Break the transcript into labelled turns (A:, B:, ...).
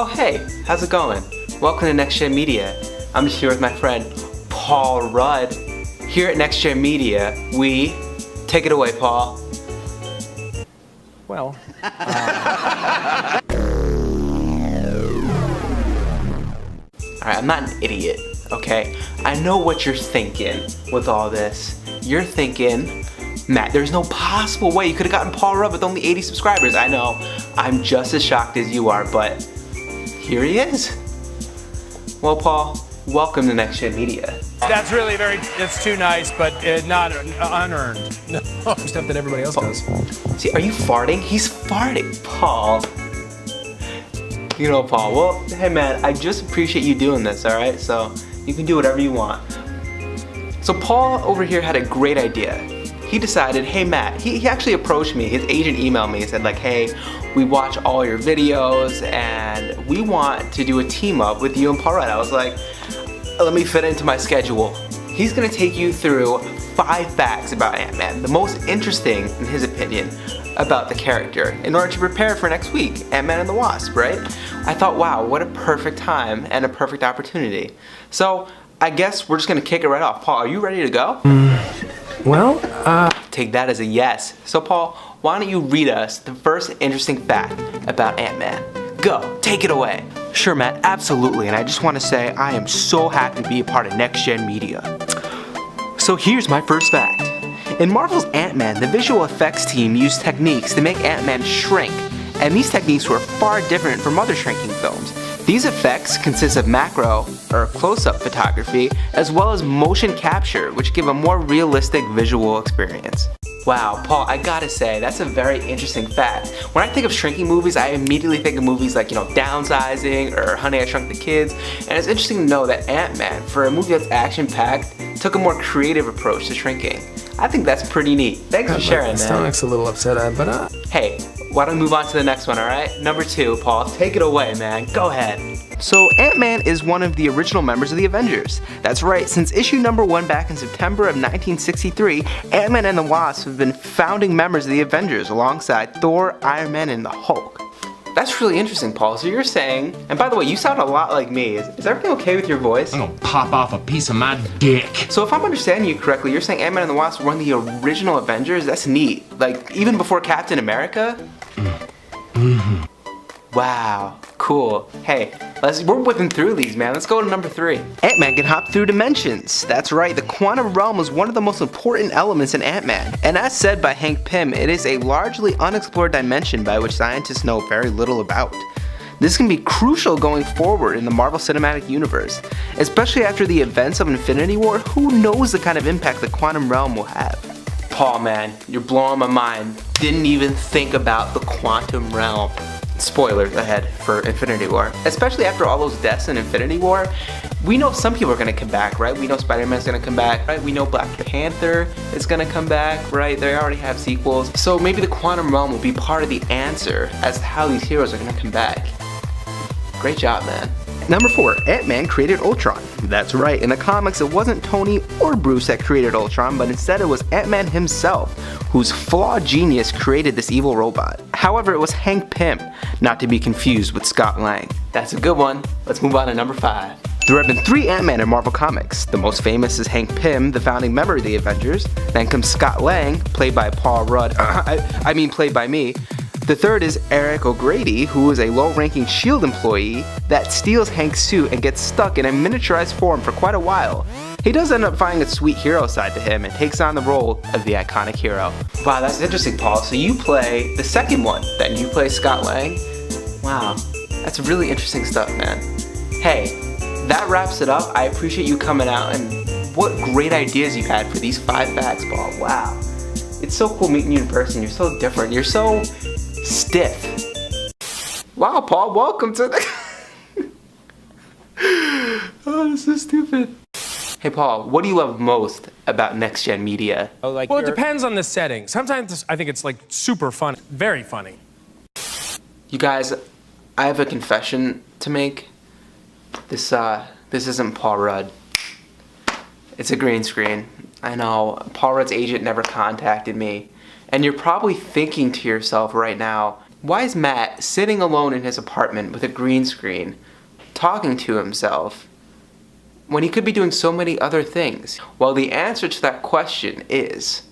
A: Oh hey, how's it going? Welcome to Next Gen Media. I'm just here with my friend Paul Rudd. Here at Next Gen Media, we take it away, Paul.
B: Well,
A: Alright, I'm not an idiot, okay? I know what you're thinking with all this. You're thinking, Matt, there's no possible way you could have gotten Paul Rudd with only 80 subscribers. I know, I'm just as shocked as you are, but here he is. Well, Paul, welcome to Next Gen Media.
B: that's really it's too nice, but not unearned. No, stuff that everybody else does.
A: See, are you farting? He's farting, Paul. You know, Paul, well, hey man, I just appreciate you doing this, alright? So, you can do whatever you want. So Paul over here had a great idea. He decided, hey Matt, he actually approached me, his agent emailed me and said like, hey, we watch all your videos and we want to do a team up with you and Paul Rudd. I was like, let me fit into my schedule. He's gonna take you through 5 facts about Ant-Man, the most interesting, in his opinion, about the character, in order to prepare for next week, Ant-Man and the Wasp, right? I thought, wow, what a perfect time and a perfect opportunity. So, I guess we're just gonna kick it right off. Paul, are you ready to go? Take that as a yes. So Paul, why don't you read us the first interesting fact about Ant-Man? Go, take it away. Sure, Matt, absolutely, and I just want to say I am so happy to be a part of Next Gen Media. So here's my first fact. In Marvel's Ant-Man, the visual effects team used techniques to make Ant-Man shrink, and these techniques were far different from other shrinking films. These effects consist of macro, or close-up photography, as well as motion capture, which give a more realistic visual experience. Wow, Paul, I gotta say, that's a very interesting fact. When I think of shrinking movies, I immediately think of movies like, Downsizing or Honey, I Shrunk the Kids, and it's interesting to know that Ant-Man, for a movie that's action-packed, took a more creative approach to shrinking. I think that's pretty neat. Thanks for sharing, man.
B: My stomach's a little upset, but
A: Hey, why don't we move on to the next one, alright? Number 2, Paul, take it away, man. Go ahead. So, Ant-Man is one of the original members of the Avengers. That's right, since issue number 1 back in September of 1963, Ant-Man and the Wasp have been founding members of the Avengers alongside Thor, Iron Man, and the Hulk. That's really interesting, Paul. So you're saying, and by the way, you sound a lot like me. Is everything okay with your voice?
C: I'm gonna pop off a piece of my dick.
A: So if I'm understanding you correctly, you're saying Ant-Man and the Wasp were one of the original Avengers? That's neat. Like, even before Captain America?
C: Mm-hmm.
A: Wow, cool. Hey, we're whipping through these, man. Let's go to number 3. Ant-Man can hop through dimensions. That's right, the quantum realm is one of the most important elements in Ant-Man. And as said by Hank Pym, it is a largely unexplored dimension by which scientists know very little about. This can be crucial going forward in the Marvel Cinematic Universe, especially after the events of Infinity War. Who knows the kind of impact the quantum realm will have? Paul, man, you're blowing my mind. Didn't even think about the quantum realm. Spoilers ahead for Infinity War. Especially after all those deaths in Infinity War, we know some people are gonna come back, right? We know Spider-Man's gonna come back, right? We know Black Panther is gonna come back, right? They already have sequels. So maybe the quantum realm will be part of the answer as to how these heroes are gonna come back. Great job, man. Number 4, Ant-Man created Ultron. That's right, in the comics it wasn't Tony or Bruce that created Ultron, but instead it was Ant-Man himself, whose flawed genius created this evil robot. However, it was Hank Pym, not to be confused with Scott Lang. That's a good one. Let's move on to number 5. There have been 3 Ant-Man in Marvel Comics. The most famous is Hank Pym, the founding member of the Avengers. Then comes Scott Lang, played by Paul Rudd, played by me. The third is Eric O'Grady, who is a low-ranking S.H.I.E.L.D. employee that steals Hank's suit and gets stuck in a miniaturized form for quite a while. He does end up finding a sweet hero side to him and takes on the role of the iconic hero. Wow, that's interesting, Paul. So you play the second one, then you play Scott Lang? Wow, that's really interesting stuff, man. Hey, that wraps it up. I appreciate you coming out, and what great ideas you had for these 5 facts, Paul. Wow. It's so cool meeting you in person. You're so different. You're so stiff. Wow, Paul, welcome to the... Oh, this is stupid. Hey, Paul, what do you love most about Next Gen Media?
B: well, it depends on the setting. Sometimes I think it's like super funny, very funny.
A: You guys, I have a confession to make. This isn't Paul Rudd. It's a green screen. I know, Paul Rudd's agent never contacted me. And you're probably thinking to yourself right now, Why is Matt sitting alone in his apartment with a green screen, talking to himself, when he could be doing so many other things? Well, the answer to that question is